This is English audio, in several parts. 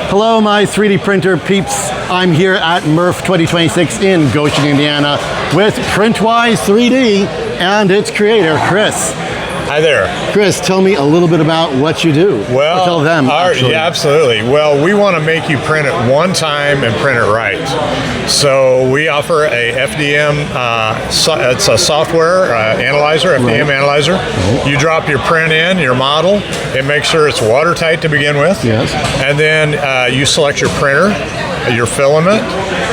Hello, my 3D printer peeps. I'm here at MRF 2026 in Goshen, Indiana with Printwise3D and its creator, Chris. Hi there. Chris, tell me a little bit about what you do. Well, or tell them, yeah, absolutely. Well, we want to make you print it one time and print it right. So we offer a FDM, it's a software analyzer, FDM analyzer. Mm-hmm. You drop your print in, your model, it makes sure it's watertight to begin with. Yes. And then you select your printer, your filament,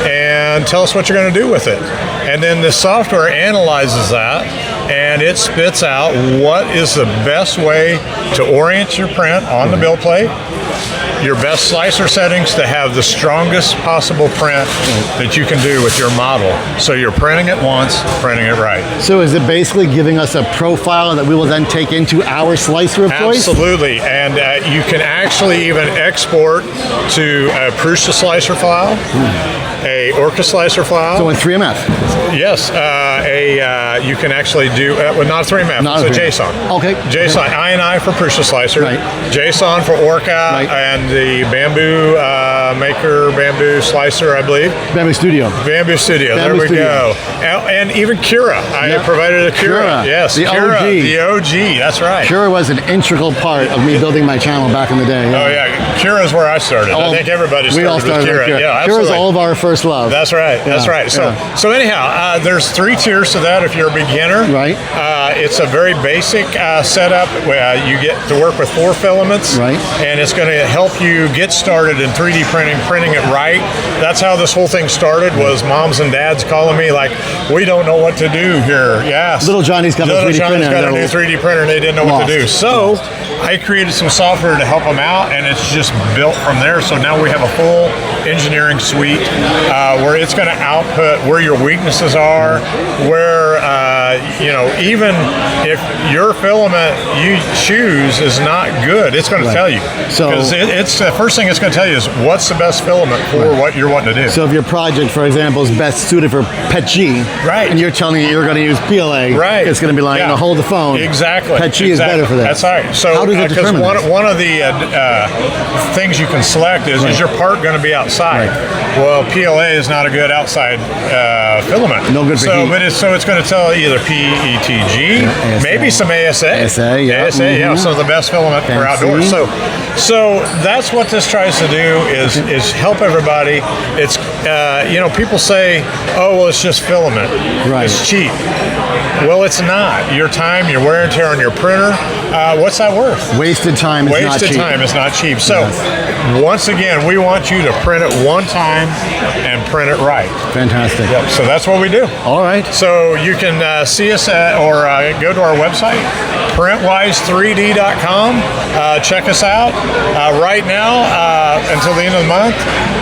and tell us what you're going to do with it. And then the software analyzes that, and it spits out what is the best way to orient your print on the build plate, your best slicer settings to have the strongest possible print that you can do with your model. So you're printing it once, printing it right. So is it basically giving us a profile that we will then take into our slicer of choice? Absolutely, and you can actually even export to a Prusa slicer file, a Orca slicer file. So in 3MF? Yes, you can actually do, well, not 3MF, it's a JSON. Okay. JSON, INI for Prusa slicer, right. JSON for Orca, right. and the Bamboo Maker, Bamboo Slicer, I believe. Bamboo Studio. Bamboo Studio, Bamboo there we Studio. go. And even Cura, I provided a Cura. Yes, the Cura, OG. The OG, that's right. Cura was an integral part of me building my channel back in the day. Oh yeah, Cura is where I started. I think everybody started, we all started with Cura. Yeah, Cura is all of our first love. That's right. That's right. So anyhow, there's 3 tiers to that. If you're a beginner, right? It's a very basic setup. You get to work with 4 filaments, right? And it's going to help you get started in 3D printing it right. That's how this whole thing started. Was moms and dads calling me like, "We don't know what to do here." Yes, little Johnny's got a 3D printer. Got a new 3D printer, and they didn't know what to do. So I created some software to help them out, and it's just built from there. So now we have a full engineering suite where it's going to output where your weaknesses are, where even if your filament you choose is not good, it's going to tell you. So because it's the first thing it's going to tell you is what's the best filament for what you're wanting to do. So if your project, for example, is best suited for PET-G, right, and you're telling me you're going to use PLA, right, it's going to be like, hold the phone. Exactly. PET-G is better for that. That's right. So how does it determine one of the things you can select is your part going to be outside? Right. Well, PLA is not a good outside filament. No good for heat. So it's going to tell either PETG, maybe some ASA. ASA, yeah. ASA, some of the best filament for outdoors. So that's what this tries to do is help everybody. It's people say, oh well, it's just filament. Right. It's cheap. Well, it's not. Your time, your wear and tear on your printer, what's that worth? Wasted time is not cheap. Wasted time is not cheap. So, once again, we want you to print it one time and print it right. Fantastic. Yep. So that's what we do. All right. So you can see us or go to our website, Printwise3D.com. Check us out. Right now, until the end of the month,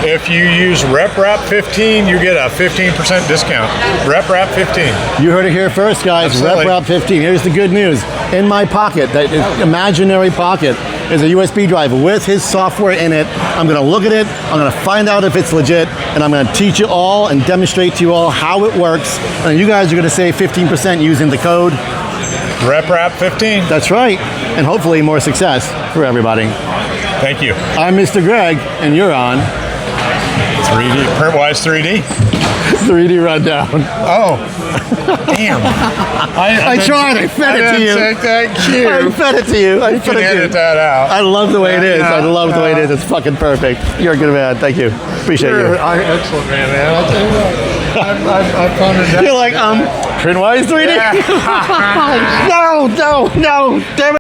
if you use RepRap15, you get a 15% discount. RepRap15. You heard it here first, guys. RepRap15. Here's the good news. In my pocket, that imaginary pocket, is a USB drive with his software in it. I'm going to look at it. I'm going to find out if it's legit, and I'm going to teach you all and demonstrate to you all how it works. And you guys are going to save 15% using the code RepRap15. That's right. And hopefully more success for everybody. Thank you. I'm Mr. Greg, and you're on 3D, Printwise3D. 3D Rundown. Oh, damn. I tried. I fed it to you. Thank you. I fed it to you. You can edit that out. I love the way it is. I love the way it is. It's fucking perfect. You're a good man. Thank you. Appreciate you. Excellent, man. I'll tell you what. I've pondered that. You're like, Printwise3D? Yeah. No. Damn it.